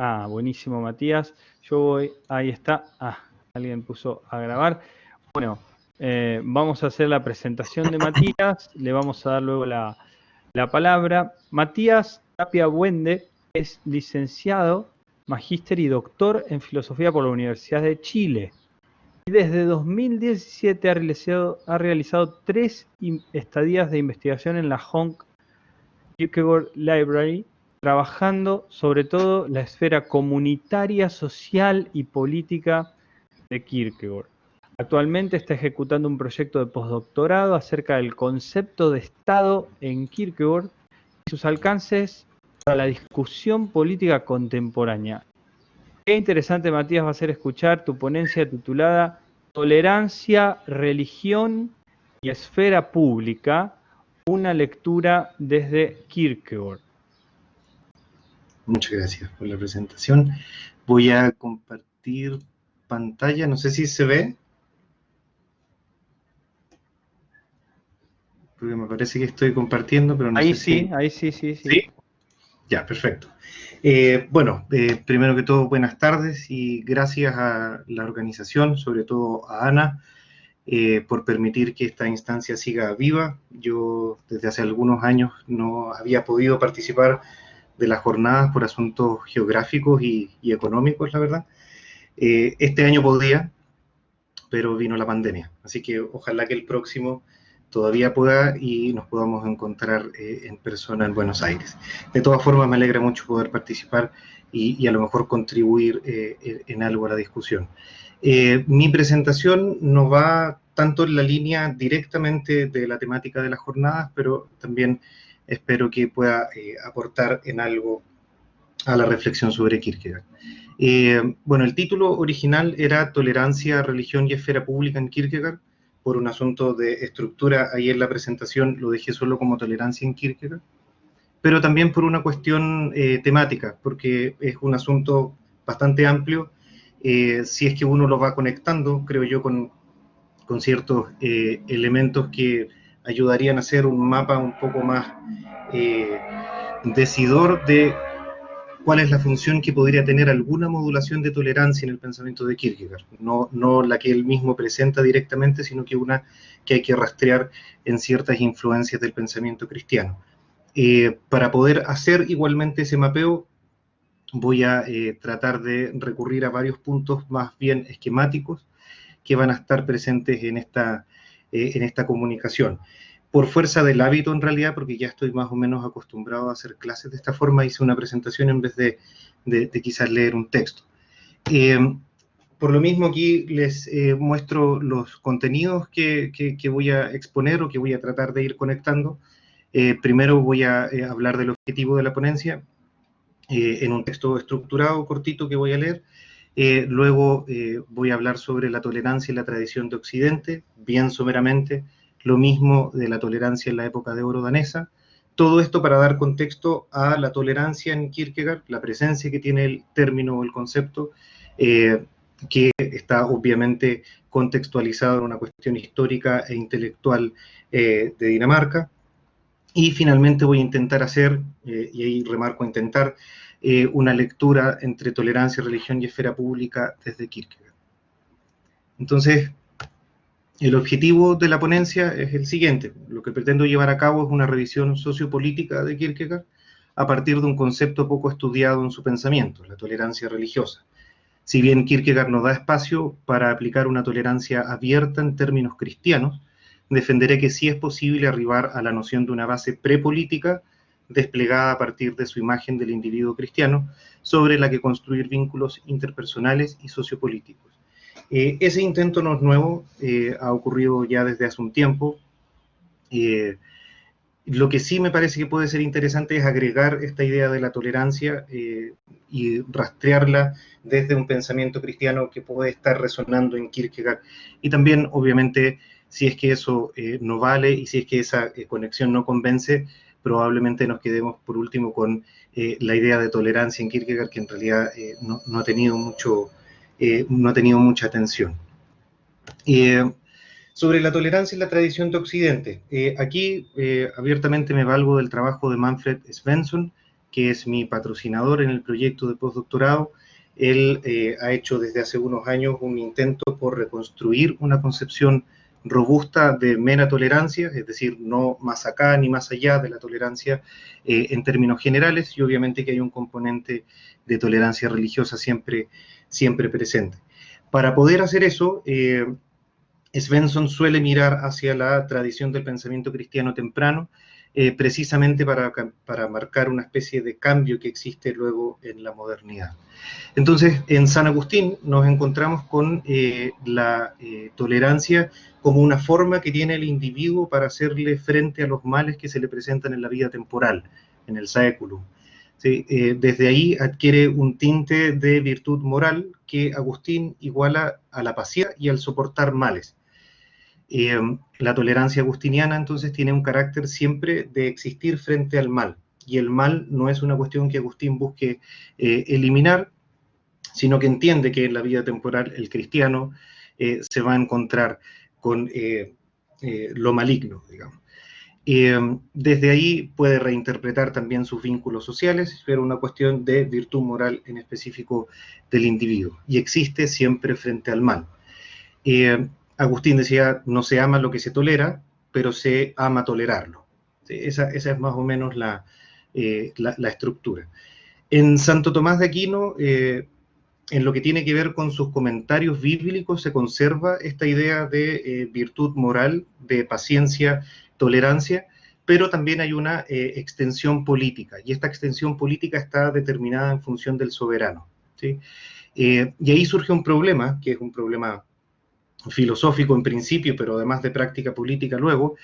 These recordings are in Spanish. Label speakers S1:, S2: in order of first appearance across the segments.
S1: Ah, buenísimo, Matías. Yo voy, ahí está. Ah, alguien puso a grabar. Bueno, vamos a hacer la presentación de Matías. Le vamos a dar luego la palabra. Matías Tapia Buende es licenciado, magíster y doctor en filosofía por la Universidad de Chile. Y desde 2017 ha realizado 3 estadías de investigación en la Hong Kierkegaard Library, trabajando sobre todo la esfera comunitaria, social y política de Kierkegaard. Actualmente está ejecutando un proyecto de postdoctorado acerca del concepto de Estado en Kierkegaard y sus alcances para la discusión política contemporánea. Qué interesante, Matías, va a ser escuchar tu ponencia titulada Tolerancia, Religión y Esfera Pública, una lectura desde Kierkegaard.
S2: Muchas gracias por la presentación. Voy a compartir pantalla, no sé si se ve. Porque me parece que estoy compartiendo, pero no
S1: ahí
S2: sé
S1: sí,
S2: si...
S1: ahí sí.
S2: ¿Sí? Ya, perfecto. Primero que todo, buenas tardes y gracias a la organización, sobre todo a Ana, por permitir que esta instancia siga viva. Yo desde hace algunos años no había podido participar de las jornadas por asuntos geográficos y económicos, la verdad. Este año podía, pero vino la pandemia, así que ojalá que el próximo todavía pueda y nos podamos encontrar en persona en Buenos Aires. De todas formas, me alegra mucho poder participar y a lo mejor contribuir en algo a la discusión. Mi presentación no va tanto en la línea directamente de la temática de las jornadas, pero también espero que pueda aportar en algo a la reflexión sobre Kierkegaard. El título original era Tolerancia, Religión y Esfera Pública en Kierkegaard. Por un asunto de estructura, ahí en la presentación lo dejé solo como Tolerancia en Kierkegaard, pero también por una cuestión temática, porque es un asunto bastante amplio. Si es que uno lo va conectando, creo yo, con ciertos elementos que ayudarían a hacer un mapa un poco más decidor de cuál es la función que podría tener alguna modulación de tolerancia en el pensamiento de Kierkegaard. No la que él mismo presenta directamente, sino que una que hay que rastrear en ciertas influencias del pensamiento cristiano. Para poder hacer igualmente ese mapeo, voy a tratar de recurrir a varios puntos más bien esquemáticos que van a estar presentes en esta comunicación. Por fuerza del hábito en realidad, porque ya estoy más o menos acostumbrado a hacer clases de esta forma, hice una presentación en vez de quizás leer un texto. Por lo mismo aquí les muestro los contenidos que voy a exponer o que voy a tratar de ir conectando. Primero voy a hablar del objetivo de la ponencia en un texto estructurado, cortito, que voy a leer. Luego voy a hablar sobre la tolerancia y la tradición de Occidente, bien someramente, lo mismo de la tolerancia en la época de oro danesa. Todo esto para dar contexto a la tolerancia en Kierkegaard, la presencia que tiene el término o el concepto, que está obviamente contextualizado en una cuestión histórica e intelectual de Dinamarca. Y finalmente voy a intentar hacer, y ahí remarco intentar, una lectura entre tolerancia, religión y esfera pública desde Kierkegaard. Entonces, el objetivo de la ponencia es el siguiente. Lo que pretendo llevar a cabo es una revisión sociopolítica de Kierkegaard a partir de un concepto poco estudiado en su pensamiento, la tolerancia religiosa. Si bien Kierkegaard nos da espacio para aplicar una tolerancia abierta en términos cristianos, defenderé que sí es posible arribar a la noción de una base prepolítica desplegada a partir de su imagen del individuo cristiano, sobre la que construir vínculos interpersonales y sociopolíticos. Ese intento no es nuevo, ha ocurrido ya desde hace un tiempo. Lo que sí me parece que puede ser interesante es agregar esta idea de la tolerancia y rastrearla desde un pensamiento cristiano que puede estar resonando en Kierkegaard. Y también, obviamente, si es que eso no vale y si es que esa conexión no convence, probablemente nos quedemos por último con la idea de tolerancia en Kierkegaard, que en realidad no ha tenido mucha atención. Sobre la tolerancia y la tradición de Occidente. Aquí abiertamente me valgo del trabajo de Manfred Svensson, que es mi patrocinador en el proyecto de postdoctorado, él ha hecho desde hace unos años un intento por reconstruir una concepción robusta de mera tolerancia, es decir, no más acá ni más allá de la tolerancia en términos generales, y obviamente que hay un componente de tolerancia religiosa siempre presente. Para poder hacer eso, Svensson suele mirar hacia la tradición del pensamiento cristiano temprano, precisamente para marcar una especie de cambio que existe luego en la modernidad. Entonces, en San Agustín nos encontramos con la tolerancia como una forma que tiene el individuo para hacerle frente a los males que se le presentan en la vida temporal, en el saeculum. ¿Sí? Desde ahí adquiere un tinte de virtud moral que Agustín iguala a la paciencia y al soportar males. La tolerancia agustiniana entonces tiene un carácter siempre de existir frente al mal, y el mal no es una cuestión que Agustín busque eliminar, sino que entiende que en la vida temporal el cristiano se va a encontrar con lo maligno, digamos. Desde ahí puede reinterpretar también sus vínculos sociales, pero una cuestión de virtud moral en específico del individuo, y existe siempre frente al mal. Agustín decía, no se ama lo que se tolera, pero se ama tolerarlo. ¿Sí? Esa es más o menos la estructura. En Santo Tomás de Aquino, en lo que tiene que ver con sus comentarios bíblicos, se conserva esta idea de virtud moral, de paciencia, tolerancia, pero también hay una extensión política, y esta extensión política está determinada en función del soberano. ¿Sí? Y ahí surge un problema, que es un problema filosófico en principio, pero además de práctica política luego,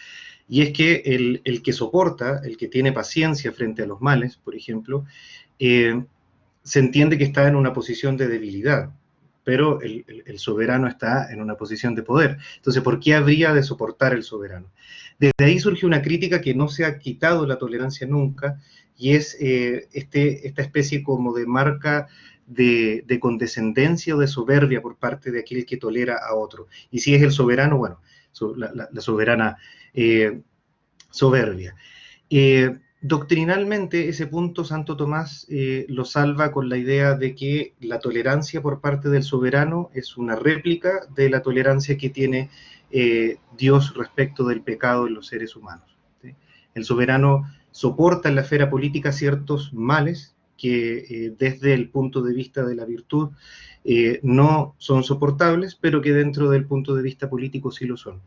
S2: y es que el que soporta, el que tiene paciencia frente a los males, por ejemplo, se entiende que está en una posición de debilidad, pero el soberano está en una posición de poder. Entonces, ¿por qué habría de soportar el soberano? Desde ahí surge una crítica que no se ha quitado la tolerancia nunca, y es esta especie como de marca de condescendencia o de soberbia por parte de aquel que tolera a otro. Y si es el soberano, bueno, la soberana soberbia. Doctrinalmente, ese punto Santo Tomás lo salva con la idea de que la tolerancia por parte del soberano es una réplica de la tolerancia que tiene Dios respecto del pecado en los seres humanos. ¿Sí? El soberano soporta en la esfera política ciertos males que desde el punto de vista de la virtud no son soportables, pero que dentro del punto de vista político sí lo son.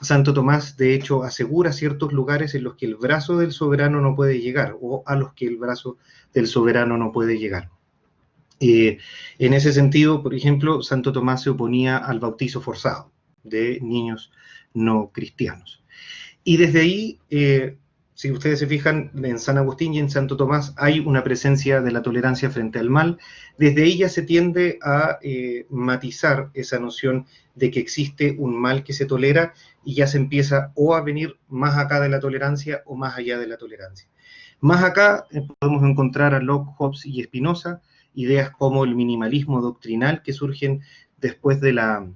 S2: Santo Tomás, de hecho, asegura ciertos lugares en los que el brazo del soberano no puede llegar, o a los que el brazo del soberano no puede llegar. En ese sentido, por ejemplo, Santo Tomás se oponía al bautizo forzado de niños no cristianos. Y desde ahí, si ustedes se fijan, en San Agustín y en Santo Tomás hay una presencia de la tolerancia frente al mal. Desde ahí ya se tiende a matizar esa noción de que existe un mal que se tolera, y ya se empieza o a venir más acá de la tolerancia o más allá de la tolerancia. Más acá podemos encontrar a Locke, Hobbes y Spinoza, ideas como el minimalismo doctrinal que surgen después de la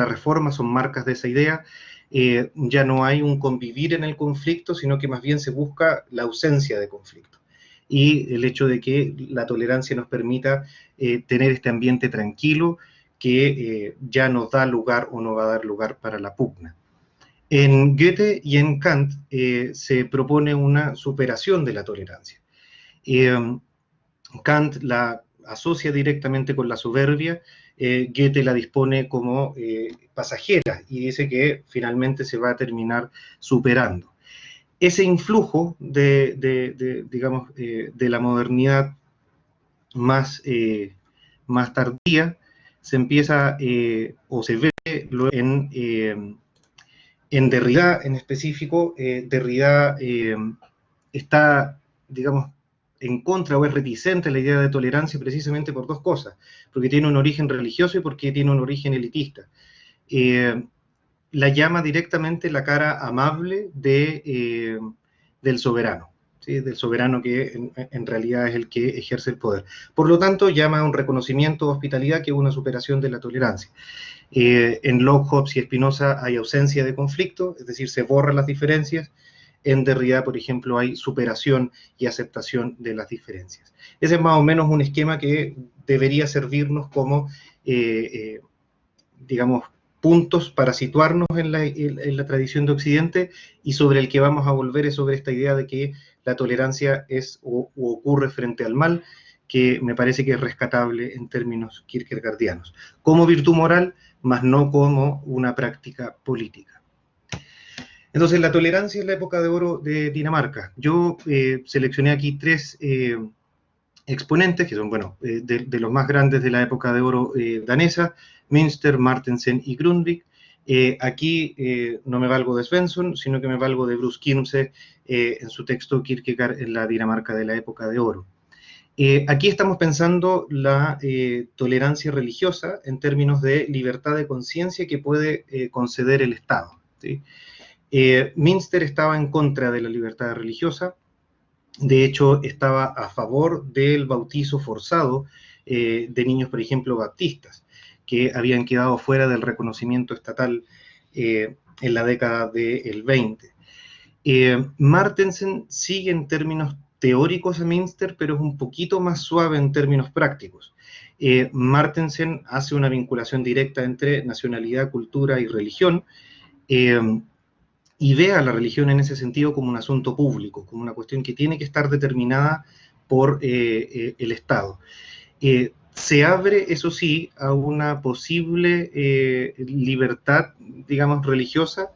S2: Reforma, son marcas de esa idea. Ya no hay un convivir en el conflicto, sino que más bien se busca la ausencia de conflicto. Y el hecho de que la tolerancia nos permita tener este ambiente tranquilo que ya nos da lugar o no va a dar lugar para la pugna. En Goethe y en Kant se propone una superación de la tolerancia. Kant la asocia directamente con la soberbia, Goethe la dispone como pasajera y dice que finalmente se va a terminar superando. Ese influjo digamos, de la modernidad más tardía se empieza o se ve en Derrida en específico. Derrida está, digamos, en contra o es reticente a la idea de tolerancia precisamente por dos cosas, porque tiene un origen religioso y porque tiene un origen elitista. La llama directamente la cara amable del soberano, ¿sí? Del soberano que en realidad es el que ejerce el poder. Por lo tanto, llama a un reconocimiento de hospitalidad que es una superación de la tolerancia. En Locke, Hobbes y Spinoza hay ausencia de conflicto, es decir, se borran las diferencias. En Derrida, por ejemplo, hay superación y aceptación de las diferencias. Ese es más o menos un esquema que debería servirnos como, digamos, puntos para situarnos en la tradición de Occidente, y sobre el que vamos a volver es sobre esta idea de que la tolerancia es o ocurre frente al mal, que me parece que es rescatable en términos kierkegaardianos, como virtud moral, más no como una práctica política. Entonces, la tolerancia en la época de oro de Dinamarca. Yo seleccioné aquí tres exponentes, que son, bueno, de los más grandes de la época de oro danesa: Münster, Martensen y Grundtvig. Aquí no me valgo de Svensson, sino que me valgo de Bruce Kirmse en su texto Kierkegaard en la Dinamarca de la época de oro. Aquí estamos pensando la tolerancia religiosa en términos de libertad de conciencia que puede conceder el Estado, ¿sí? Münster estaba en contra de la libertad religiosa. De hecho, estaba a favor del bautizo forzado de niños, por ejemplo, baptistas, que habían quedado fuera del reconocimiento estatal en la década del 20. Martensen sigue en términos teóricos a Münster, pero es un poquito más suave en términos prácticos. Martensen hace una vinculación directa entre nacionalidad, cultura y religión, y ve a la religión en ese sentido como un asunto público, como una cuestión que tiene que estar determinada por el Estado. Se abre, eso sí, a una posible libertad, digamos, religiosa,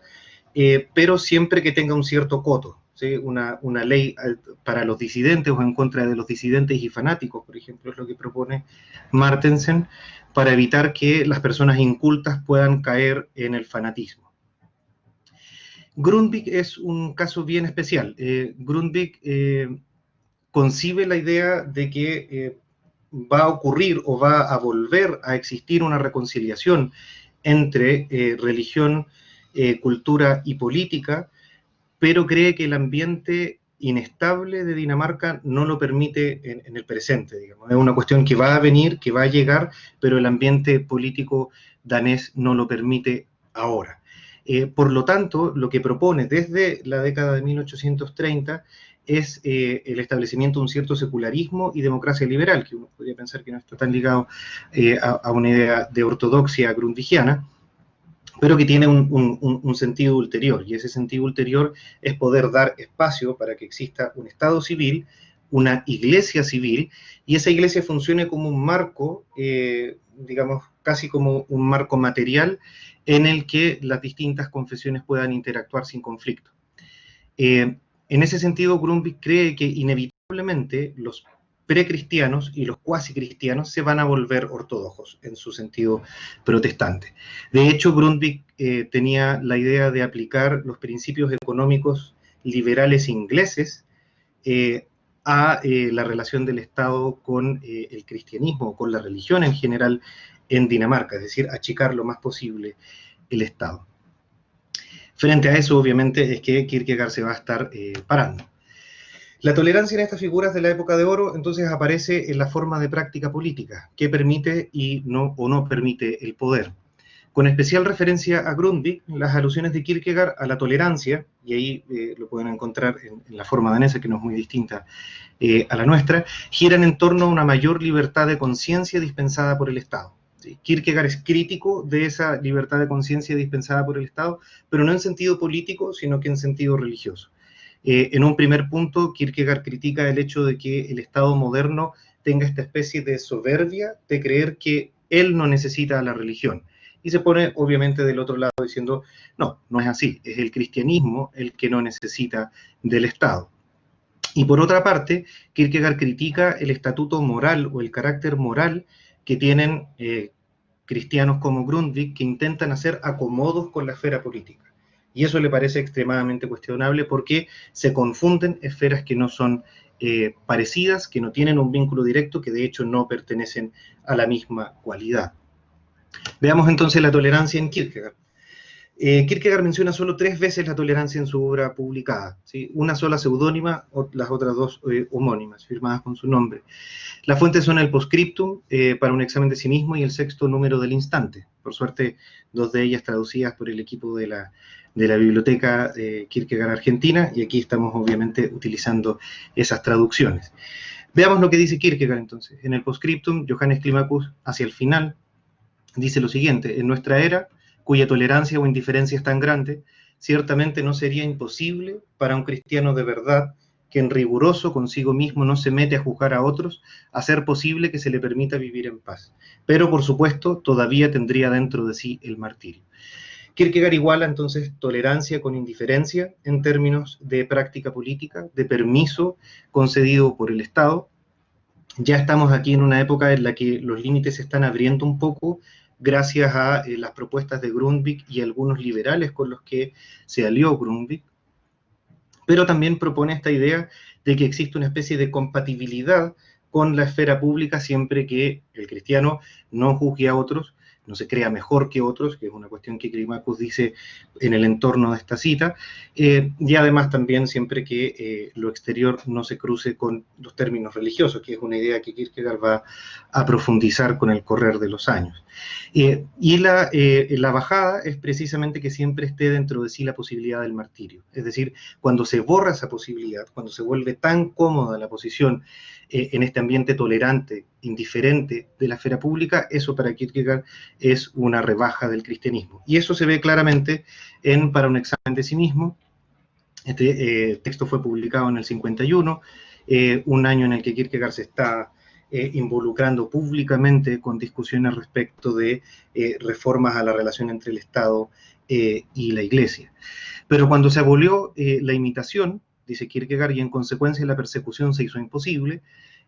S2: pero siempre que tenga un cierto coto, ¿sí? Una ley para los disidentes o en contra de los disidentes y fanáticos, por ejemplo, es lo que propone Martensen, para evitar que las personas incultas puedan caer en el fanatismo. Grundtvig es un caso bien especial. Grundtvig concibe la idea de que va a ocurrir o va a volver a existir una reconciliación entre religión, cultura y política, pero cree que el ambiente inestable de Dinamarca no lo permite en el presente, digamos. Es una cuestión que va a venir, que va a llegar, pero el ambiente político danés no lo permite ahora. Por lo tanto, lo que propone desde la década de 1830 es el establecimiento de un cierto secularismo y democracia liberal, que uno podría pensar que no está tan ligado a una idea de ortodoxia grundtvigiana, pero que tiene un sentido ulterior, y ese sentido ulterior es poder dar espacio para que exista un Estado civil, una iglesia civil, y esa iglesia funcione como un marco, digamos, casi como un marco material en el que las distintas confesiones puedan interactuar sin conflicto. En ese sentido, Grundtvig cree que inevitablemente los precristianos y los cuasi cristianos se van a volver ortodoxos en su sentido protestante. De hecho, Grundtvig tenía la idea de aplicar los principios económicos liberales ingleses a la relación del Estado con el cristianismo, con la religión en general en Dinamarca, es decir, achicar lo más posible el Estado. Frente a eso, obviamente, es que Kierkegaard se va a estar parando. La tolerancia en estas figuras de la época de oro, entonces, aparece en la forma de práctica política, que permite o no permite el poder. Con especial referencia a Grundtvig, las alusiones de Kierkegaard a la tolerancia, y ahí lo pueden encontrar en la forma danesa, que no es muy distinta a la nuestra, giran en torno a una mayor libertad de conciencia dispensada por el Estado. ¿Sí? Kierkegaard es crítico de esa libertad de conciencia dispensada por el Estado, pero no en sentido político, sino que en sentido religioso. En un primer punto, Kierkegaard critica el hecho de que el Estado moderno tenga esta especie de soberbia de creer que él no necesita a la religión. Y se pone, obviamente, del otro lado diciendo, no, no es así, es el cristianismo el que no necesita del Estado. Y por otra parte, Kierkegaard critica el estatuto moral o el carácter moral que tienen cristianos como Grundtvig, que intentan hacer acomodos con la esfera política. Y eso le parece extremadamente cuestionable porque se confunden esferas que no son parecidas, que no tienen un vínculo directo, que de hecho no pertenecen a la misma cualidad. Veamos entonces la tolerancia en Kierkegaard. Kierkegaard menciona solo 3 veces la tolerancia en su obra publicada, ¿sí? Una sola seudónima, las otras 2 homónimas, firmadas con su nombre. Las fuentes son el Postscriptum para un examen de sí mismo y el 6º número del Instante. Por suerte, 2 de ellas traducidas por el equipo de la Biblioteca Kierkegaard Argentina, y aquí estamos obviamente utilizando esas traducciones. Veamos lo que dice Kierkegaard entonces. En el Postscriptum, Johannes Climacus, hacia el final, dice lo siguiente: en nuestra era, cuya tolerancia o indiferencia es tan grande, ciertamente no sería imposible para un cristiano de verdad, que en riguroso consigo mismo no se mete a juzgar a otros, hacer posible que se le permita vivir en paz. Pero, por supuesto, todavía tendría dentro de sí el martirio. Kierkegaard iguala entonces tolerancia con indiferencia en términos de práctica política, de permiso concedido por el Estado. Ya estamos aquí en una época en la que los límites se están abriendo un poco, gracias a las propuestas de Grundtvig y algunos liberales con los que se alió Grundtvig, pero también propone esta idea de que existe una especie de compatibilidad con la esfera pública siempre que el cristiano no juzgue a otros, no se crea mejor que otros, que es una cuestión que Climacus dice en el entorno de esta cita, y además también siempre que lo exterior no se cruce con los términos religiosos, que es una idea que Kierkegaard va a profundizar con el correr de los años. Y la bajada es precisamente que siempre esté dentro de sí la posibilidad del martirio, es decir, cuando se borra esa posibilidad, cuando se vuelve tan cómoda la posición en este ambiente tolerante, indiferente de la esfera pública, eso para Kierkegaard es una rebaja del cristianismo. Y eso se ve claramente en Para un examen de sí mismo. Este texto fue publicado en el 51, un año en el que Kierkegaard se está involucrando públicamente con discusiones respecto de reformas a la relación entre el Estado y la Iglesia. Pero cuando se abolió la imitación, dice Kierkegaard, y en consecuencia la persecución se hizo imposible,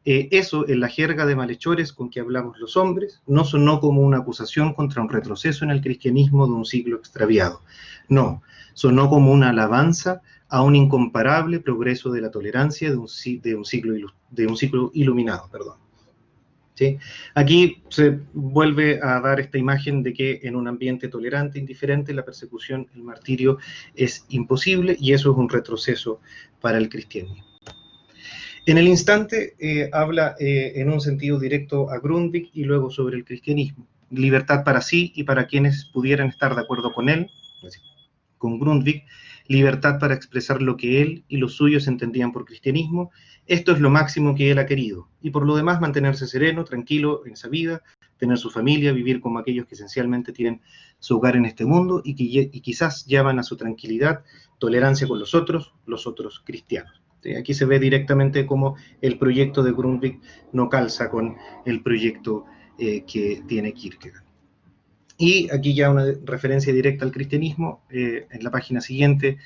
S2: eso, en la jerga de malhechores con que hablamos los hombres, no sonó como una acusación contra un retroceso en el cristianismo de un siglo extraviado. No, sonó como una alabanza a un incomparable progreso de la tolerancia de un siglo iluminado. ¿Sí? Aquí se vuelve a dar esta imagen de que en un ambiente tolerante, indiferente, la persecución, el martirio es imposible, y eso es un retroceso para el cristianismo. En el Instante habla en un sentido directo a Grundtvig y luego sobre el cristianismo. Libertad para sí y para quienes pudieran estar de acuerdo con él, con Grundtvig, libertad para expresar lo que él y los suyos entendían por cristianismo. Esto es lo máximo que él ha querido, y por lo demás mantenerse sereno, tranquilo en esa vida, tener su familia, vivir como aquellos que esencialmente tienen su hogar en este mundo y quizás llaman a su tranquilidad tolerancia con los otros cristianos. Aquí se ve directamente cómo el proyecto de Grundtvig no calza con el proyecto que tiene Kierkegaard. Y aquí ya una referencia directa al cristianismo, en la página siguiente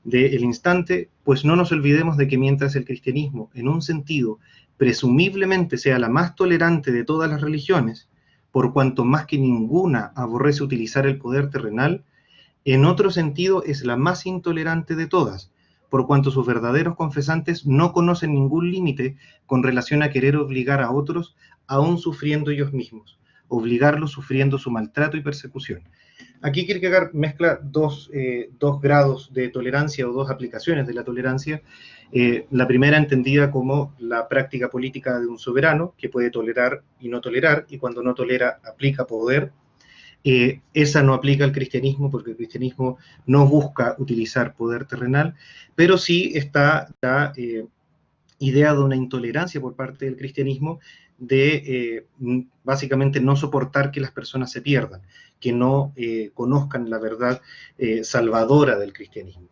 S2: de El Instante: pues no nos olvidemos de que mientras el cristianismo, en un sentido, presumiblemente sea la más tolerante de todas las religiones, por cuanto más que ninguna aborrece utilizar el poder terrenal, en otro sentido es la más intolerante de todas, por cuanto sus verdaderos confesantes no conocen ningún límite con relación a querer obligar a otros, aún sufriendo ellos mismos, obligarlos sufriendo su maltrato y persecución. Aquí Kierkegaard mezcla dos grados de tolerancia, o dos aplicaciones de la tolerancia. La primera entendida como la práctica política de un soberano, que puede tolerar y no tolerar, y cuando no tolera aplica poder. Esa no aplica al cristianismo, porque el cristianismo no busca utilizar poder terrenal, pero sí está la idea de una intolerancia por parte del cristianismo de básicamente no soportar que las personas se pierdan, que no conozcan la verdad salvadora del cristianismo.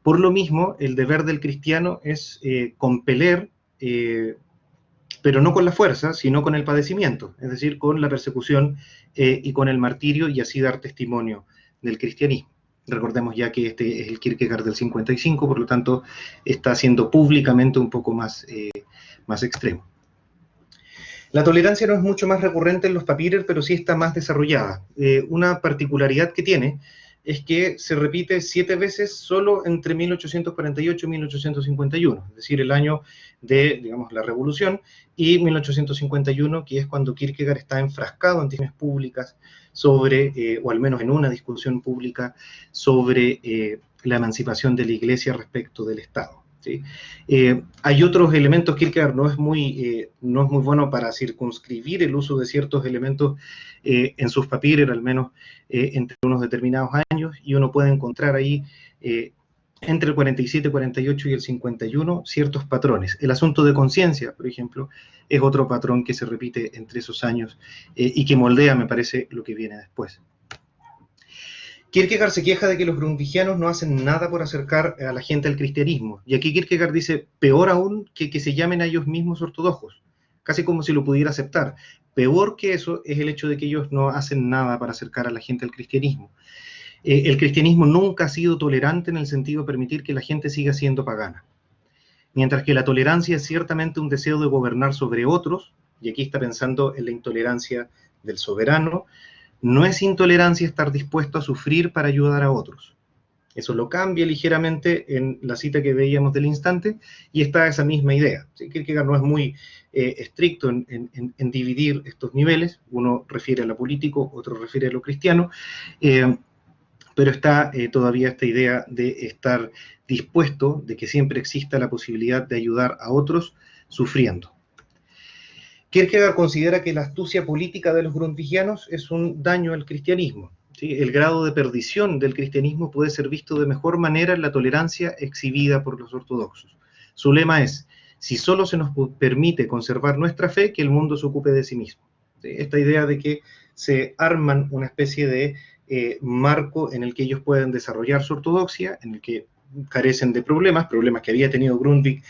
S2: Por lo mismo, el deber del cristiano es compeler, pero no con la fuerza, sino con el padecimiento, es decir, con la persecución y con el martirio, y así dar testimonio del cristianismo. Recordemos ya que este es el Kierkegaard del 55, por lo tanto está siendo públicamente un poco más extremo. La tolerancia no es mucho más recurrente en los papirer, pero sí está más desarrollada. Una particularidad que tiene es que se repite 7 veces solo entre 1848 y 1851, es decir, el año de, digamos, la Revolución, y 1851, que es cuando Kierkegaard está enfrascado en discusiones públicas sobre, o al menos en una discusión pública, sobre la emancipación de la Iglesia respecto del Estado. ¿Sí? Hay otros elementos. Kierkegaard no es muy bueno para circunscribir el uso de ciertos elementos en sus papiers, al menos entre unos determinados años, y uno puede encontrar ahí entre el 47, 48 y el 51 ciertos patrones. El asunto de conciencia, por ejemplo, es otro patrón que se repite entre esos años y que moldea, me parece, lo que viene después. Kierkegaard se queja de que los grundtvigianos no hacen nada por acercar a la gente al cristianismo. Y aquí Kierkegaard dice, peor aún que se llamen a ellos mismos ortodoxos, casi como si lo pudiera aceptar. Peor que eso es el hecho de que ellos no hacen nada para acercar a la gente al cristianismo. El cristianismo nunca ha sido tolerante en el sentido de permitir que la gente siga siendo pagana. Mientras que la tolerancia es ciertamente un deseo de gobernar sobre otros, y aquí está pensando en la intolerancia del soberano, no es intolerancia estar dispuesto a sufrir para ayudar a otros. Eso lo cambia ligeramente en la cita que veíamos del instante, y está esa misma idea. ¿Sí? Kierkegaard no es muy estricto en dividir estos niveles, uno refiere a lo político, otro refiere a lo cristiano, pero está todavía esta idea de estar dispuesto, de que siempre exista la posibilidad de ayudar a otros sufriendo. Kierkegaard considera que la astucia política de los grundtvigianos es un daño al cristianismo. ¿Sí? El grado de perdición del cristianismo puede ser visto de mejor manera en la tolerancia exhibida por los ortodoxos. Su lema es, si solo se nos permite conservar nuestra fe, que el mundo se ocupe de sí mismo. ¿Sí? Esta idea de que se arman una especie de marco en el que ellos pueden desarrollar su ortodoxia, en el que carecen de problemas que había tenido Grundtvig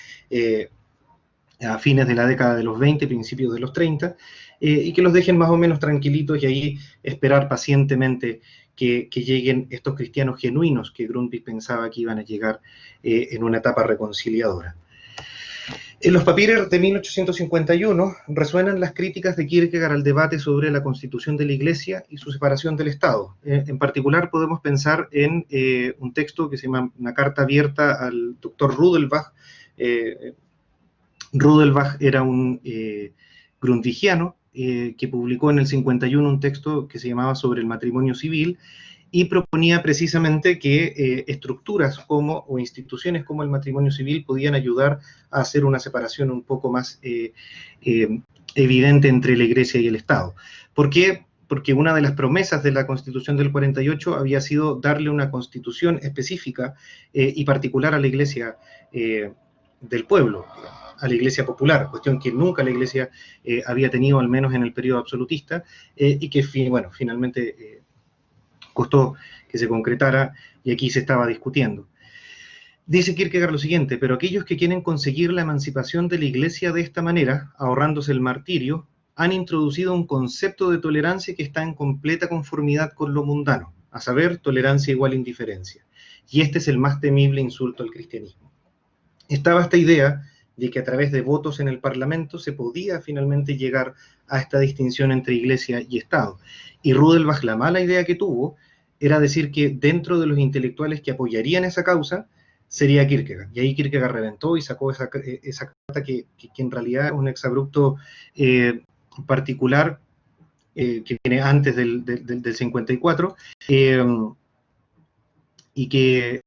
S2: a fines de la década de los 20, principios de los 30, y que los dejen más o menos tranquilitos y ahí esperar pacientemente que lleguen estos cristianos genuinos que Grundtvig pensaba que iban a llegar en una etapa reconciliadora. En los papiers de 1851 resuenan las críticas de Kierkegaard al debate sobre la constitución de la Iglesia y su separación del Estado. En particular podemos pensar en un texto que se llama Una carta abierta al doctor Rudelbach. Rudelbach era un grundtvigiano que publicó en el 51 un texto que se llamaba Sobre el matrimonio civil, y proponía precisamente que estructuras o instituciones como el matrimonio civil podían ayudar a hacer una separación un poco más evidente entre la Iglesia y el Estado. ¿Por qué? Porque una de las promesas de la Constitución del 48 había sido darle una constitución específica y particular a la Iglesia del pueblo, a la Iglesia popular, cuestión que nunca la Iglesia había tenido, al menos en el periodo absolutista, y que finalmente costó que se concretara, y aquí se estaba discutiendo. Dice Kierkegaard lo siguiente, pero aquellos que quieren conseguir la emancipación de la Iglesia de esta manera, ahorrándose el martirio, han introducido un concepto de tolerancia que está en completa conformidad con lo mundano, a saber, tolerancia igual a indiferencia. Y este es el más temible insulto al cristianismo. Estaba esta idea de que a través de votos en el Parlamento se podía finalmente llegar a esta distinción entre Iglesia y Estado. Y Rudelbach, la mala idea que tuvo, era decir que dentro de los intelectuales que apoyarían esa causa, sería Kierkegaard. Y ahí Kierkegaard reventó y sacó esa carta que en realidad es un exabrupto particular que viene antes del 54, y que...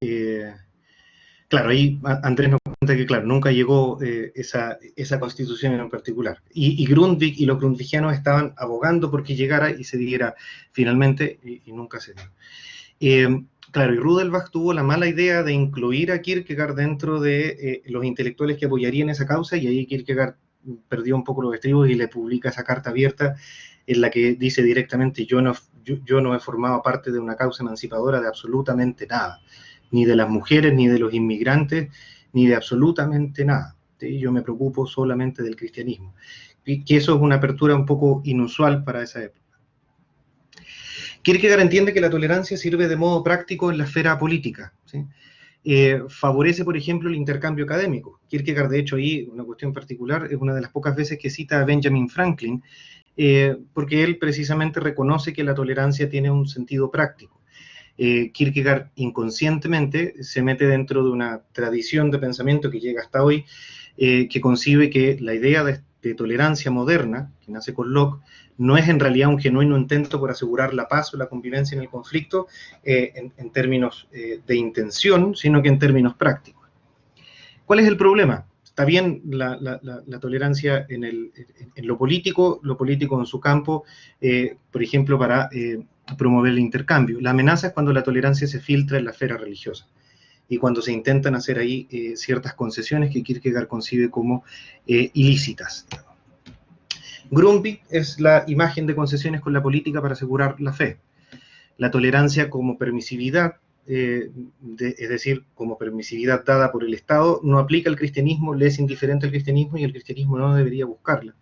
S2: claro, ahí Andrés nos cuenta que, claro, nunca llegó esa constitución en particular. Y Grundtvig y los grundtvigianos estaban abogando porque llegara y se diera finalmente, y nunca se dio. Claro, y Rudelbach tuvo la mala idea de incluir a Kierkegaard dentro de los intelectuales que apoyarían esa causa, y ahí Kierkegaard perdió un poco los estribos y le publica esa carta abierta en la que dice directamente, yo no he formado parte de una causa emancipadora de absolutamente nada, ni de las mujeres, ni de los inmigrantes, ni de absolutamente nada. ¿Sí? Yo me preocupo solamente del cristianismo. Y que eso es una apertura un poco inusual para esa época. Kierkegaard entiende que la tolerancia sirve de modo práctico en la esfera política. ¿Sí? Favorece, por ejemplo, el intercambio académico. Kierkegaard, de hecho, ahí una cuestión particular, es una de las pocas veces que cita a Benjamin Franklin, porque él precisamente reconoce que la tolerancia tiene un sentido práctico. Kierkegaard inconscientemente se mete dentro de una tradición de pensamiento que llega hasta hoy, que concibe que la idea de tolerancia moderna, que nace con Locke, no es en realidad un genuino intento por asegurar la paz o la convivencia en el conflicto en términos de intención, sino que en términos prácticos. ¿Cuál es el problema? Está bien la tolerancia en lo político en su campo, por ejemplo, para promover el intercambio. La amenaza es cuando la tolerancia se filtra en la esfera religiosa y cuando se intentan hacer ahí ciertas concesiones que Kierkegaard concibe como ilícitas. Grundtvig es la imagen de concesiones con la política para asegurar la fe. La tolerancia como permisividad, es decir, como permisividad dada por el Estado, no aplica al cristianismo, le es indiferente al cristianismo y el cristianismo no debería buscarla.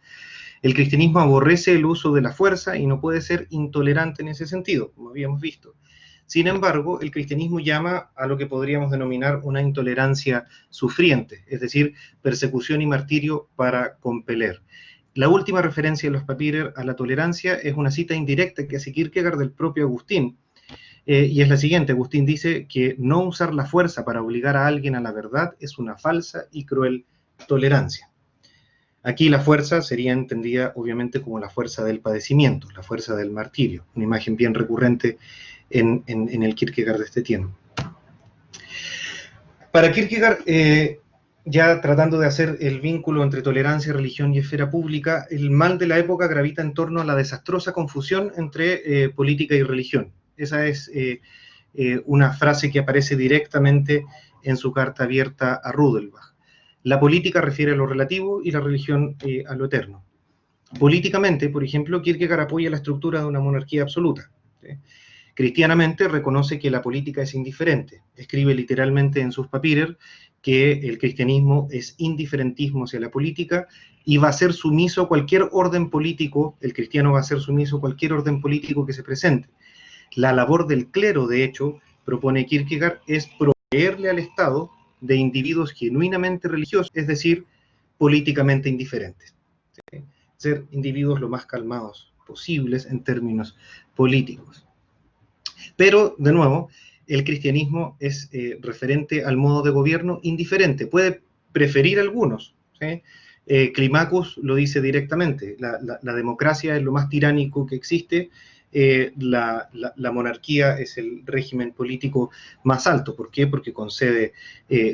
S2: El cristianismo aborrece el uso de la fuerza y no puede ser intolerante en ese sentido, como habíamos visto. Sin embargo, el cristianismo llama a lo que podríamos denominar una intolerancia sufriente, es decir, persecución y martirio para compeler. La última referencia en los papirer a la tolerancia es una cita indirecta que hace Kierkegaard del propio Agustín, y es la siguiente. Agustín dice que no usar la fuerza para obligar a alguien a la verdad es una falsa y cruel tolerancia. Aquí la fuerza sería entendida obviamente como la fuerza del padecimiento, la fuerza del martirio, una imagen bien recurrente en el Kierkegaard de este tiempo. Para Kierkegaard, ya tratando de hacer el vínculo entre tolerancia, religión y esfera pública, el mal de la época gravita en torno a la desastrosa confusión entre política y religión. Esa es una frase que aparece directamente en su carta abierta a Rudelbach. La política refiere a lo relativo y la religión a lo eterno. Políticamente, por ejemplo, Kierkegaard apoya la estructura de una monarquía absoluta. ¿Sí? Cristianamente reconoce que la política es indiferente. Escribe literalmente en sus papirer que el cristianismo es indiferentismo hacia la política y va a ser sumiso a cualquier orden político, el cristiano va a ser sumiso a cualquier orden político que se presente. La labor del clero, de hecho, propone Kierkegaard, es proveerle al Estado de individuos genuinamente religiosos, es decir, políticamente indiferentes. ¿Sí? Ser individuos lo más calmados posibles en términos políticos. Pero, de nuevo, el cristianismo es referente al modo de gobierno indiferente. Puede preferir algunos. ¿Sí? Climacus lo dice directamente. La democracia es lo más tiránico que existe. La monarquía es el régimen político más alto. ¿Por qué? Porque concede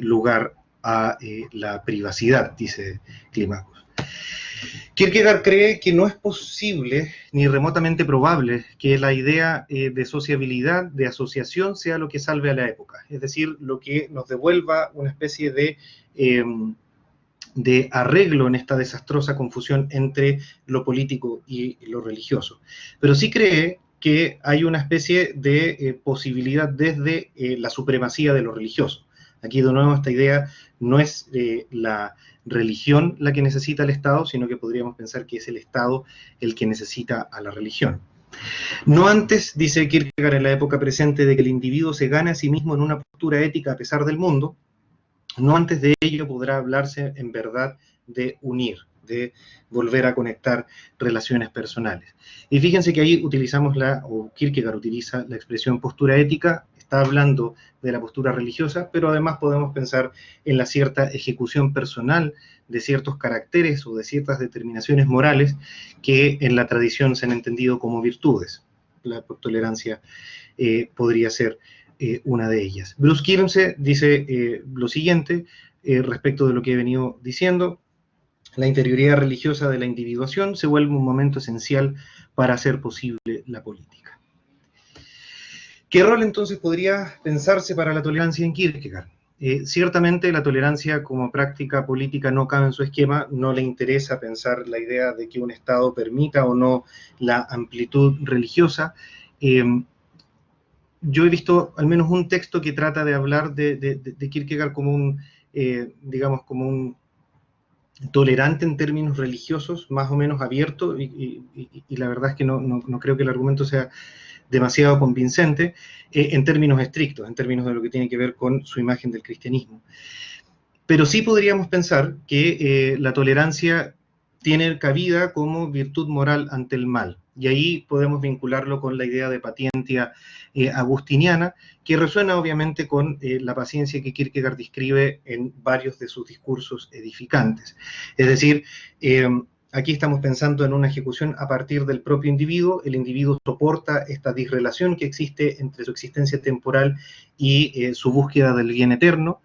S2: lugar a la privacidad, dice Climacus. Kierkegaard cree que no es posible ni remotamente probable que la idea de sociabilidad, de asociación, sea lo que salve a la época, es decir, lo que nos devuelva una especie de arreglo en esta desastrosa confusión entre lo político y lo religioso. Pero sí cree que hay una especie de posibilidad desde la supremacía de lo religioso. Aquí de nuevo esta idea no es la religión la que necesita al Estado, sino que podríamos pensar que es el Estado el que necesita a la religión. No antes, dice Kierkegaard en la época presente, de que el individuo se gane a sí mismo en una postura ética a pesar del mundo, no antes de ello podrá hablarse en verdad de unir, de volver a conectar relaciones personales. Y fíjense que ahí utilizamos Kierkegaard utiliza la expresión postura ética, está hablando de la postura religiosa, pero además podemos pensar en la cierta ejecución personal de ciertos caracteres o de ciertas determinaciones morales que en la tradición se han entendido como virtudes. La tolerancia podría ser una de ellas. Bruce Kirmse dice lo siguiente respecto de lo que he venido diciendo: la interioridad religiosa de la individuación se vuelve un momento esencial para hacer posible la política. ¿Qué rol entonces podría pensarse para la tolerancia en Kierkegaard? Ciertamente la tolerancia como práctica política no cabe en su esquema, no le interesa pensar la idea de que un Estado permita o no la amplitud religiosa. Yo he visto al menos un texto que trata de hablar de Kierkegaard como un, digamos, como un tolerante en términos religiosos, más o menos abierto, y la verdad es que no creo que el argumento sea demasiado convincente en términos estrictos, en términos de lo que tiene que ver con su imagen del cristianismo. Pero sí podríamos pensar que la tolerancia tiene cabida como virtud moral ante el mal. Y ahí podemos vincularlo con la idea de patientia agustiniana, que resuena obviamente con la paciencia que Kierkegaard describe en varios de sus discursos edificantes. Es decir, aquí estamos pensando en una ejecución a partir del propio individuo. El individuo soporta esta disrelación que existe entre su existencia temporal y su búsqueda del bien eterno.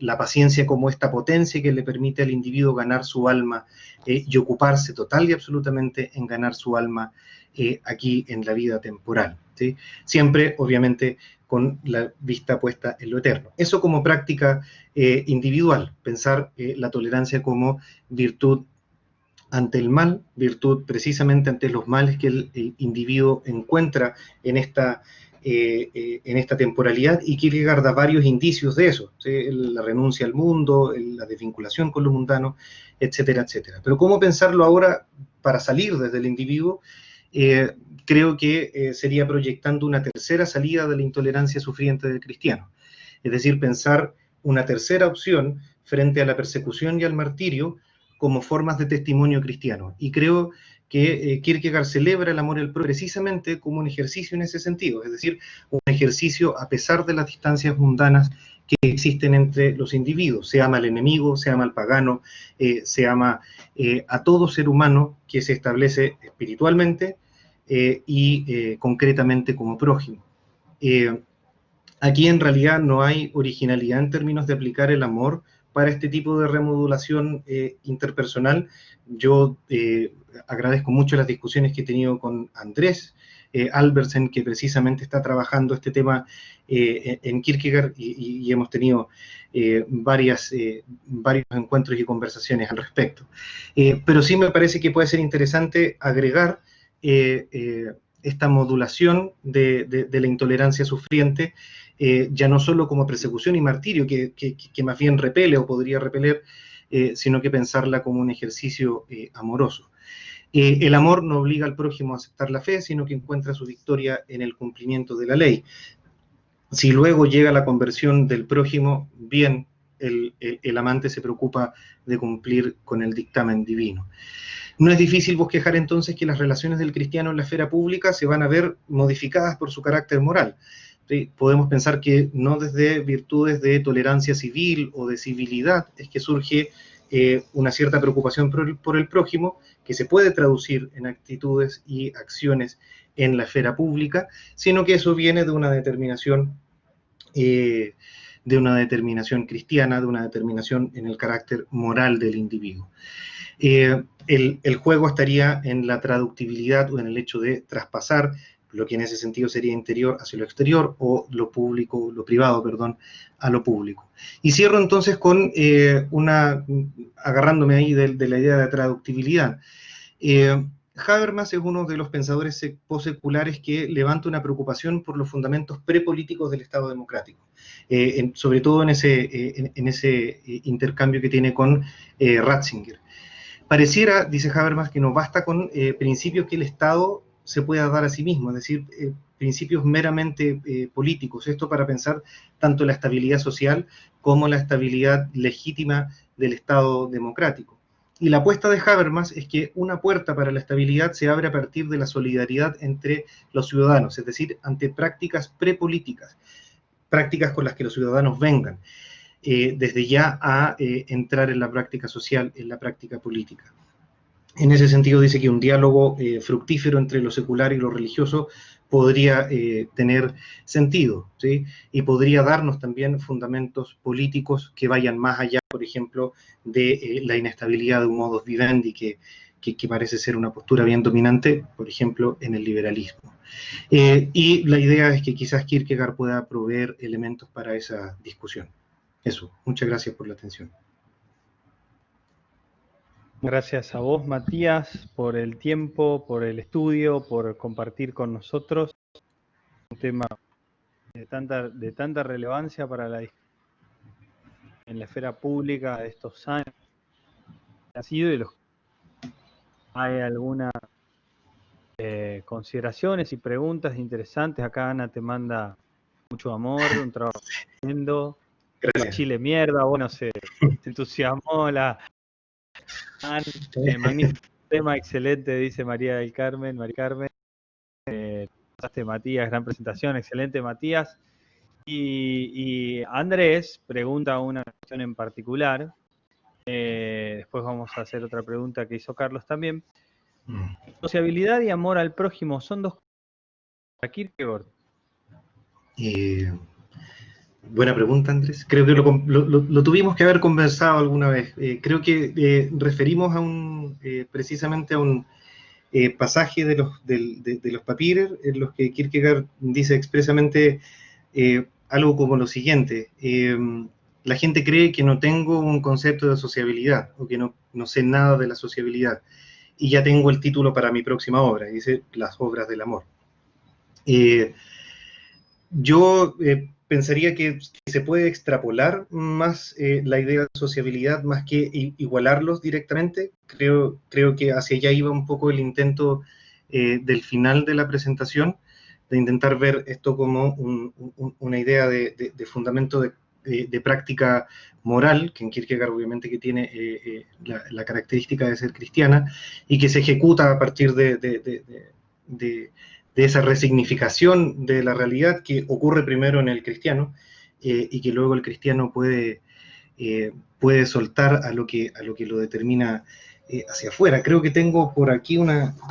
S2: La paciencia como esta potencia que le permite al individuo ganar su alma y ocuparse total y absolutamente en ganar su alma aquí en la vida temporal, ¿sí? Siempre, obviamente, con la vista puesta en lo eterno. Eso como práctica individual, pensar la tolerancia como virtud ante el mal, virtud precisamente ante los males que el individuo encuentra en esta temporalidad, y Kierkegaard da varios indicios de eso, ¿sí? La renuncia al mundo, la desvinculación con lo mundano, etcétera, etcétera. Pero ¿cómo pensarlo ahora para salir desde el individuo? Creo que sería proyectando una tercera salida de la intolerancia sufriente del cristiano, es decir, pensar una tercera opción frente a la persecución y al martirio como formas de testimonio cristiano. Y creo que Kierkegaard celebra el amor al prójimo precisamente como un ejercicio en ese sentido, es decir, un ejercicio a pesar de las distancias mundanas que existen entre los individuos. Se ama al enemigo, se ama al pagano, se ama a todo ser humano que se establece espiritualmente y concretamente como prójimo. Aquí en realidad no hay originalidad en términos de aplicar el amor para este tipo de remodulación interpersonal. Yo agradezco mucho las discusiones que he tenido con Andrés Albertsen, que precisamente está trabajando este tema en Kierkegaard, y hemos tenido varios encuentros y conversaciones al respecto. Pero sí me parece que puede ser interesante agregar esta modulación de la intolerancia sufriente, ya no solo como persecución y martirio, que más bien repele o podría repeler, sino que pensarla como un ejercicio amoroso. El amor no obliga al prójimo a aceptar la fe, sino que encuentra su victoria en el cumplimiento de la ley. Si luego llega la conversión del prójimo, bien, el amante se preocupa de cumplir con el dictamen divino. No es difícil bosquejar entonces que las relaciones del cristiano en la esfera pública se van a ver modificadas por su carácter moral. ¿Sí? Podemos pensar que no desde virtudes de tolerancia civil o de civilidad es que surge una cierta preocupación por el prójimo, que se puede traducir en actitudes y acciones en la esfera pública, sino que eso viene de una determinación cristiana, de una determinación en el carácter moral del individuo. El juego estaría en la traductibilidad o en el hecho de traspasar lo que en ese sentido sería interior hacia lo exterior, o lo privado, a lo público. Y cierro entonces con agarrándome ahí de la idea de traductibilidad. Habermas es uno de los pensadores poseculares que levanta una preocupación por los fundamentos prepolíticos del Estado democrático, sobre todo en ese intercambio que tiene con Ratzinger. Pareciera, dice Habermas, que no basta con principios que el Estado se pueda dar a sí mismo, es decir, principios meramente políticos. Esto para pensar tanto la estabilidad social como la estabilidad legítima del Estado democrático. Y la apuesta de Habermas es que una puerta para la estabilidad se abre a partir de la solidaridad entre los ciudadanos, es decir, ante prácticas prepolíticas, prácticas con las que los ciudadanos vengan desde ya a entrar en la práctica social, en la práctica política. En ese sentido dice que un diálogo fructífero entre lo secular y lo religioso podría tener sentido, ¿sí? Y podría darnos también fundamentos políticos que vayan más allá, por ejemplo, de la inestabilidad de un modus vivendi que parece ser una postura bien dominante, por ejemplo, en el liberalismo. Y la idea es que quizás Kierkegaard pueda proveer elementos para esa discusión. Eso, muchas gracias por la atención.
S1: Gracias a vos, Matías, por el tiempo, por el estudio, por compartir con nosotros un tema de tanta relevancia para en la esfera pública de estos años. Ha sido y hay algunas consideraciones y preguntas interesantes. Acá Ana te manda mucho amor, un trabajo tremendo. Chile mierda, bueno, se entusiasmó magnífico tema excelente, dice María del Carmen. María Carmen, Matías, gran presentación, excelente Matías. Y Andrés pregunta una cuestión en particular. Después vamos a hacer otra pregunta que hizo Carlos también. Sociabilidad y amor al prójimo son dos cosas para Kierkegaard.
S2: Buena pregunta, Andrés. Creo que lo tuvimos que haber conversado alguna vez. Creo que referimos a precisamente a un pasaje de los Papirer, en los que Kierkegaard dice expresamente algo como lo siguiente. La gente cree que no tengo un concepto de sociabilidad, o que no sé nada de la sociabilidad, y ya tengo el título para mi próxima obra, dice Las obras del amor. Yo pensaría que se puede extrapolar más la idea de sociabilidad, más que igualarlos directamente. Creo que hacia allá iba un poco el intento del final de la presentación, de intentar ver esto como una idea de fundamento de práctica moral, que en Kierkegaard obviamente que tiene la característica de ser cristiana, y que se ejecuta a partir de esa resignificación de la realidad que ocurre primero en el cristiano y que luego el cristiano puede soltar a lo que lo determina hacia afuera. Creo que tengo por aquí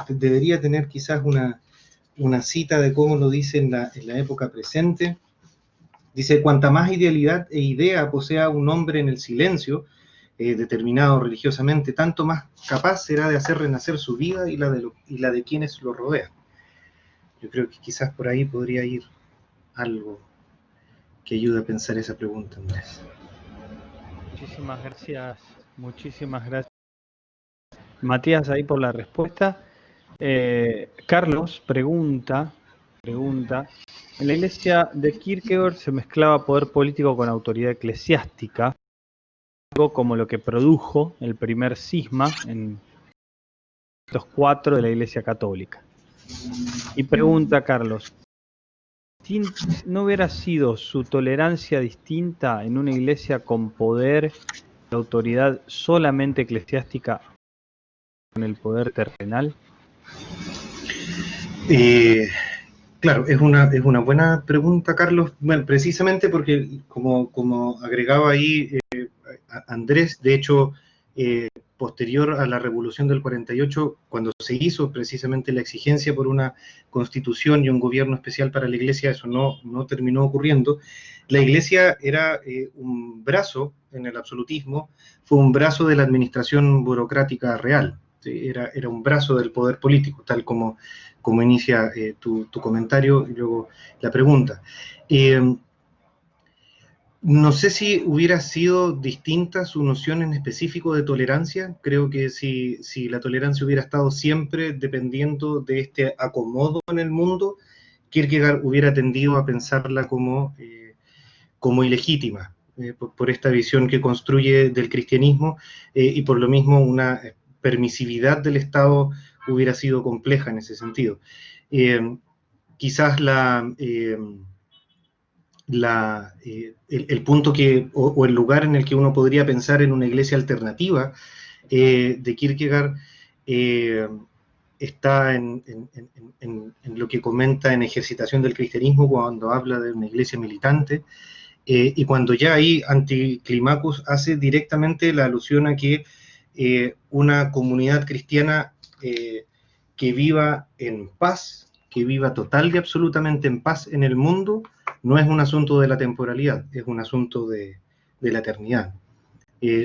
S2: debería tener quizás una cita de cómo lo dice en la época presente. Dice: cuanta más idealidad e idea posea un hombre en el silencio, determinado religiosamente, tanto más capaz será de hacer renacer su vida y la de quienes lo rodean. Yo creo que quizás por ahí podría ir algo que ayude a pensar esa pregunta, Andrés.
S1: Muchísimas gracias, Matías, ahí por la respuesta. Carlos pregunta, en la iglesia de Kierkegaard se mezclaba poder político con autoridad eclesiástica, algo como lo que produjo el primer cisma en 1904 de la iglesia católica. Y pregunta Carlos, ¿no hubiera sido su tolerancia distinta en una iglesia con poder y autoridad solamente eclesiástica con el poder terrenal?
S2: Claro, es una buena pregunta, Carlos. Bueno, precisamente porque, como agregaba ahí Andrés, de hecho, posterior a la Revolución del 48, cuando se hizo precisamente la exigencia por una constitución y un gobierno especial para la Iglesia, eso no terminó ocurriendo. La Iglesia era un brazo en el absolutismo, fue un brazo de la administración burocrática real, ¿sí? Era un brazo del poder político, tal como inicia tu comentario y luego la pregunta. No sé si hubiera sido distinta su noción en específico de tolerancia. Creo que si la tolerancia hubiera estado siempre dependiendo de este acomodo en el mundo, Kierkegaard hubiera tendido a pensarla como ilegítima, por esta visión que construye del cristianismo, y por lo mismo una permisividad del Estado hubiera sido compleja en ese sentido. Quizás el punto o el lugar en el que uno podría pensar en una iglesia alternativa de Kierkegaard está en lo que comenta en Ejercitación del Cristianismo, cuando habla de una iglesia militante, y cuando ya ahí Anticlimacus hace directamente la alusión a que una comunidad cristiana que viva en paz, que viva total y absolutamente en paz en el mundo, no es un asunto de la temporalidad, es un asunto de la eternidad.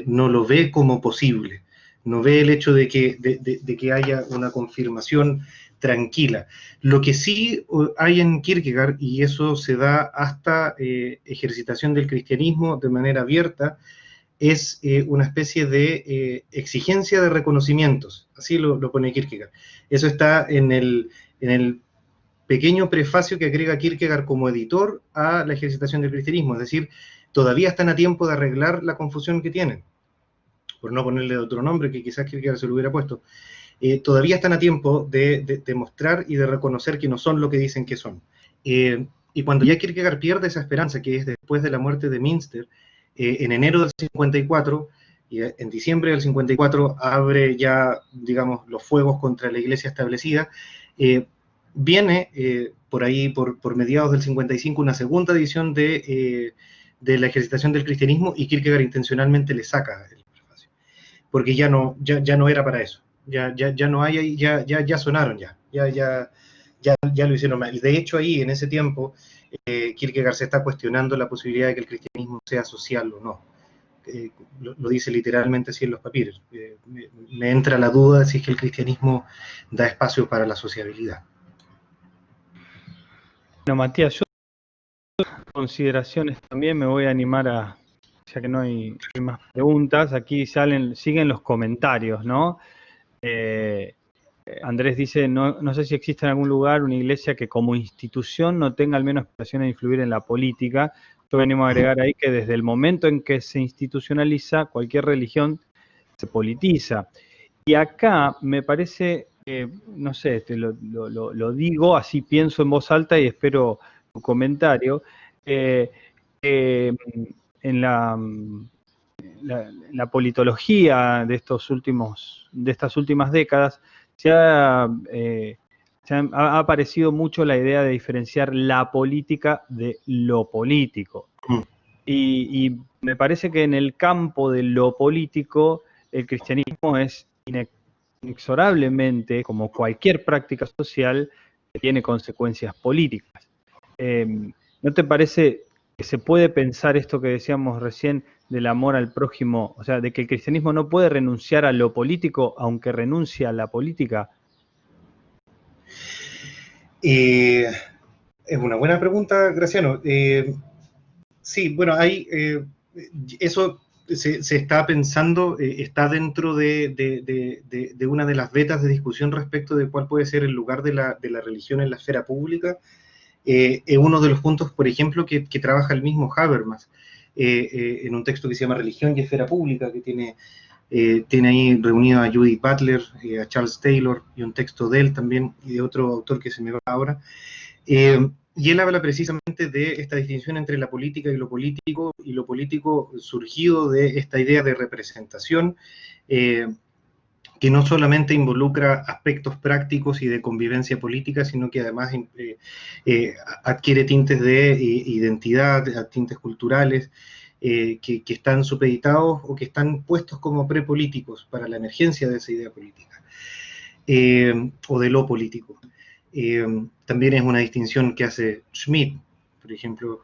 S2: No lo ve como posible, no ve el hecho de que haya una confirmación tranquila. Lo que sí hay en Kierkegaard, y eso se da hasta Ejercitación del Cristianismo de manera abierta, es una especie de exigencia de reconocimientos, así lo pone Kierkegaard. Eso está en el pequeño prefacio que agrega Kierkegaard como editor a la Ejercitación del Cristianismo, es decir, todavía están a tiempo de arreglar la confusión que tienen, por no ponerle otro nombre que quizás Kierkegaard se lo hubiera puesto. Todavía están a tiempo de mostrar y de reconocer que no son lo que dicen que son. Y cuando ya Kierkegaard pierde esa esperanza, que es después de la muerte de Münster, en enero del 54, y en diciembre del 54 abre ya, digamos, los fuegos contra la iglesia establecida. Viene por ahí, por mediados del 55, una segunda edición de la ejercitación del cristianismo, y Kierkegaard intencionalmente le saca el prefacio, porque ya no era para eso. Ya no hay, ya sonaron, ya lo hicieron mal. De hecho, ahí, en ese tiempo, Kierkegaard se está cuestionando la posibilidad de que el cristianismo sea social o no. Lo dice literalmente así en los papiros. Me entra la duda de si es que el cristianismo da espacio para la sociabilidad.
S1: Bueno, Matías, yo consideraciones también me voy a animar a, ya que no hay más preguntas, aquí siguen los comentarios, ¿no? Andrés dice, no sé si existe en algún lugar una iglesia que como institución no tenga al menos aspiración a influir en la política. Yo venimos a agregar ahí que desde el momento en que se institucionaliza, cualquier religión se politiza. Y acá me parece, no sé, lo digo, así pienso en voz alta y espero tu comentario, en la politología de estas últimas décadas ha aparecido mucho la idea de diferenciar la política de lo político. Y me parece que en el campo de lo político el cristianismo es inexorablemente, como cualquier práctica social, que tiene consecuencias políticas. ¿No te parece que se puede pensar esto que decíamos recién del amor al prójimo, o sea, de que el cristianismo no puede renunciar a lo político aunque renuncie a la política?
S2: Es una buena pregunta, Graciano. Sí, bueno, eso se está pensando, está dentro de una de las vetas de discusión respecto de cuál puede ser el lugar de la religión en la esfera pública. Es uno de los puntos, por ejemplo, que trabaja el mismo Habermas en un texto que se llama Religión y Esfera Pública, que tiene ahí reunido a Judith Butler, a Charles Taylor, y un texto de él también, y de otro autor que se me va ahora. Y él habla precisamente de esta distinción entre la política y lo político surgido de esta idea de representación, que no solamente involucra aspectos prácticos y de convivencia política, sino que además adquiere tintes de identidad, tintes culturales, que están supeditados o que están puestos como prepolíticos para la emergencia de esa idea política, o de lo político. También es una distinción que hace Schmitt, por ejemplo,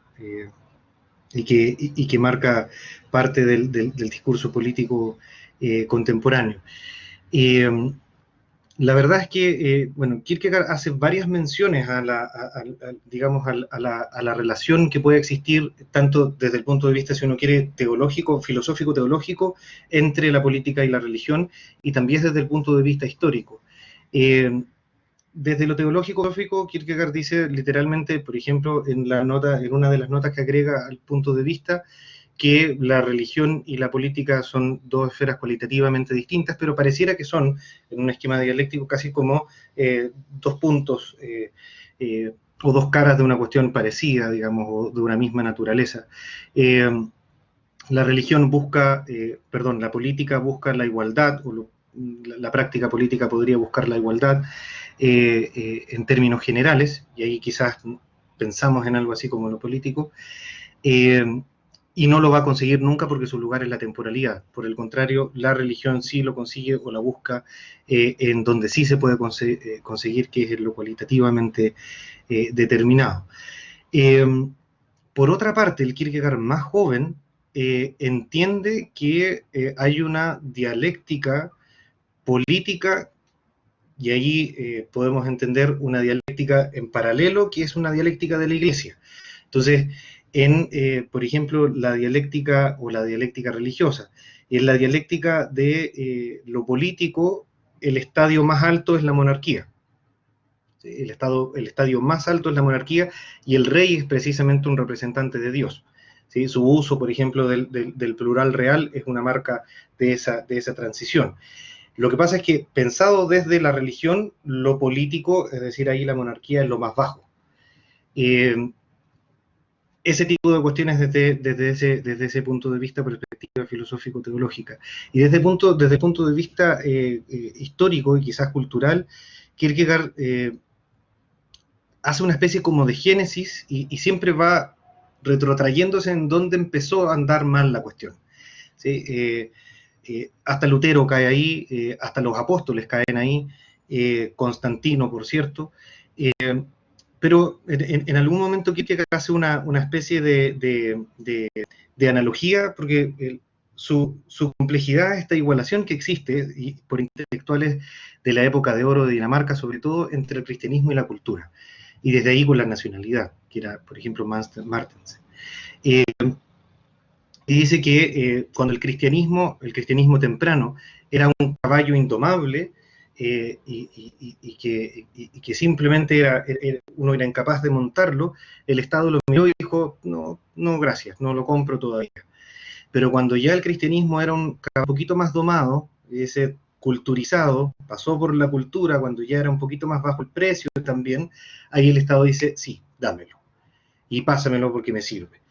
S2: y que marca parte del discurso político contemporáneo. La verdad es que, bueno, Kierkegaard hace varias menciones a la relación que puede existir, tanto desde el punto de vista, si uno quiere, teológico, filosófico, teológico, entre la política y la religión, y también desde el punto de vista histórico. Desde lo teológico, Kierkegaard dice literalmente, por ejemplo, en una de las notas que agrega al punto de vista, que la religión y la política son dos esferas cualitativamente distintas, pero pareciera que son, en un esquema dialéctico, casi como dos puntos o dos caras de una cuestión parecida, digamos, o de una misma naturaleza. La política busca la igualdad, o la práctica política podría buscar la igualdad en términos generales, y ahí quizás pensamos en algo así como lo político, y no lo va a conseguir nunca porque su lugar es la temporalidad. Por el contrario, la religión sí lo consigue o la busca en donde sí se puede conseguir, que es en lo cualitativamente determinado. Por otra parte, el Kierkegaard más joven entiende que hay una dialéctica política, y ahí podemos entender una dialéctica en paralelo, que es una dialéctica de la Iglesia. Entonces, por ejemplo, la dialéctica o la dialéctica religiosa. En la dialéctica de lo político, el estadio más alto es la monarquía. El estadio más alto es la monarquía, y el rey es precisamente un representante de Dios. ¿Sí? Su uso, por ejemplo, del plural real es una marca de esa transición. Lo que pasa es que, pensado desde la religión, lo político, es decir, ahí la monarquía es lo más bajo. ese tipo de cuestiones desde ese punto de vista, perspectiva filosófico-teológica. Y desde el punto de vista histórico y quizás cultural, Kierkegaard hace una especie como de génesis y siempre va retrotrayéndose en donde empezó a andar mal la cuestión. ¿Sí? Hasta Lutero cae ahí, hasta los apóstoles caen ahí, Constantino, por cierto, pero en algún momento Kierkegaard hace una especie de analogía, porque su complejidad, esta igualación que existe y por intelectuales de la época de oro de Dinamarca, sobre todo entre el cristianismo y la cultura, y desde ahí con la nacionalidad, que era, por ejemplo, Martens. Y dice que cuando el cristianismo temprano, era un caballo indomable y que simplemente uno era incapaz de montarlo, el Estado lo miró y dijo, no, no, gracias, no lo compro todavía. Pero cuando ya el cristianismo era un poquito más domado, ese culturizado, pasó por la cultura, cuando ya era un poquito más bajo el precio también, ahí el Estado dice, sí, dámelo, y pásamelo porque me sirve.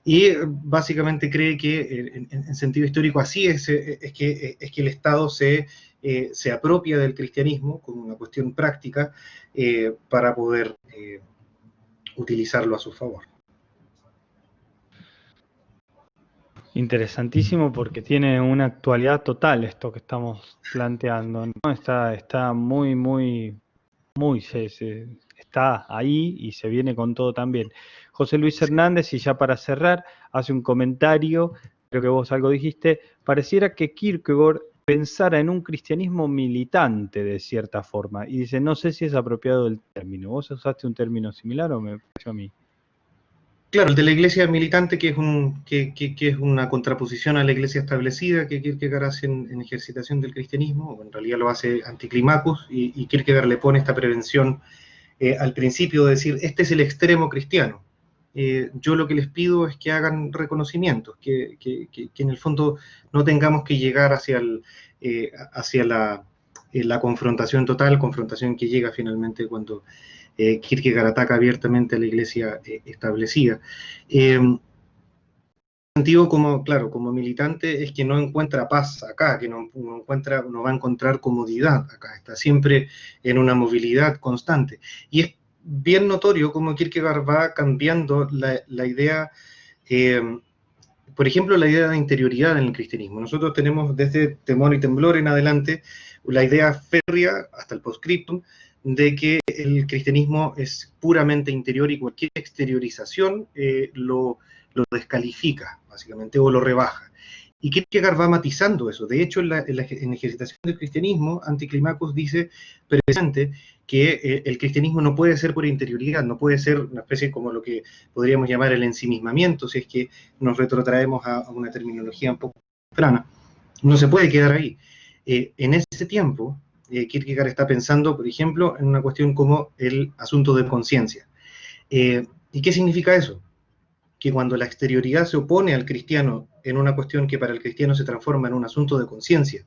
S2: Y básicamente cree que en sentido histórico así es que el Estado se apropia del cristianismo como una cuestión práctica para poder utilizarlo a su favor.
S1: Interesantísimo porque tiene una actualidad total esto que estamos planteando, ¿no? Está muy, está ahí y se viene con todo también. José Luis Hernández, y ya para cerrar, hace un comentario, creo que vos algo dijiste, pareciera que Kierkegaard pensara en un cristianismo militante de cierta forma, y dice, no sé si es apropiado el término. ¿Vos usaste un término similar o me pareció a mí?
S2: Claro, el de la iglesia militante, que es una contraposición a la iglesia establecida que Kierkegaard hace en ejercitación del cristianismo, o en realidad lo hace anticlimacus, y Kierkegaard le pone esta prevención al principio de decir, este es el extremo cristiano. Yo lo que les pido es que hagan reconocimientos, que en el fondo no tengamos que llegar hacia la confrontación total, confrontación que llega finalmente cuando Kierkegaard ataca abiertamente a la iglesia establecida. Sentido como, claro, como militante es que no encuentra paz acá, que no va a encontrar comodidad acá, está siempre en una movilidad constante. Y es bien notorio cómo Kierkegaard va cambiando la idea, por ejemplo, la idea de interioridad en el cristianismo. Nosotros tenemos desde Temor y Temblor en adelante la idea férrea, hasta el postscriptum, de que el cristianismo es puramente interior y cualquier exteriorización lo descalifica, básicamente, o lo rebaja. Y Kierkegaard va matizando eso. De hecho, en ejercitación del cristianismo, Anticlimacus dice presente que el cristianismo no puede ser por interioridad, no puede ser una especie como lo que podríamos llamar el ensimismamiento, si es que nos retrotraemos a una terminología un poco temprana. No se puede quedar ahí. En ese tiempo, Kierkegaard está pensando, por ejemplo, en una cuestión como el asunto de conciencia. ¿Y qué significa eso? Que cuando la exterioridad se opone al cristiano en una cuestión que para el cristiano se transforma en un asunto de conciencia,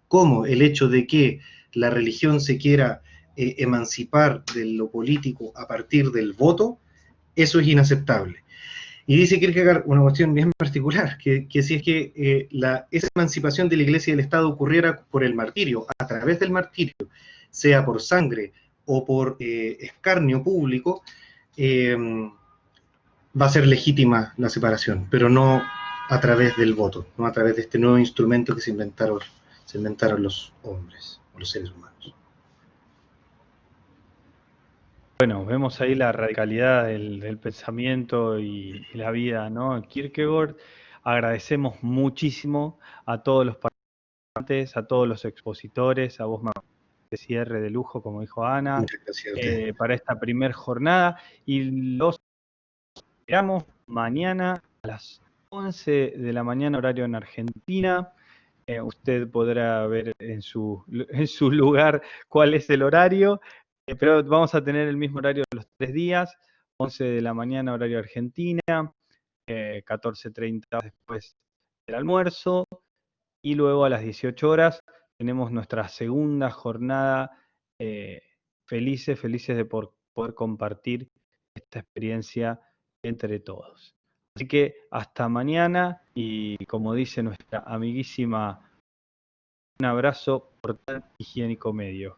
S2: como el hecho de que la religión se quiera emancipar de lo político a partir del voto, eso es inaceptable. Y dice Kierkegaard una cuestión bien particular, que si es que esa emancipación de la iglesia y del Estado ocurriera por el martirio, a través del martirio, sea por sangre o por escarnio público, va a ser legítima la separación, pero no a través del voto, no a través de este nuevo instrumento que se inventaron los hombres, o los seres humanos.
S1: Bueno, vemos ahí la radicalidad del pensamiento y la vida, ¿no? Kierkegaard, agradecemos muchísimo a todos los participantes, a todos los expositores, a vos, de cierre de lujo, como dijo Ana, para esta primer jornada, y los esperamos mañana a las 11 de la mañana, horario en Argentina. Usted podrá ver en su lugar cuál es el horario, pero vamos a tener el mismo horario los 3 días, 11 de la mañana, horario Argentina, 14:30 después del almuerzo, y luego a las 18 horas tenemos nuestra segunda jornada, felices de poder compartir esta experiencia entre todos. Así que hasta mañana y como dice nuestra amiguísima, un abrazo portal higiénico medio.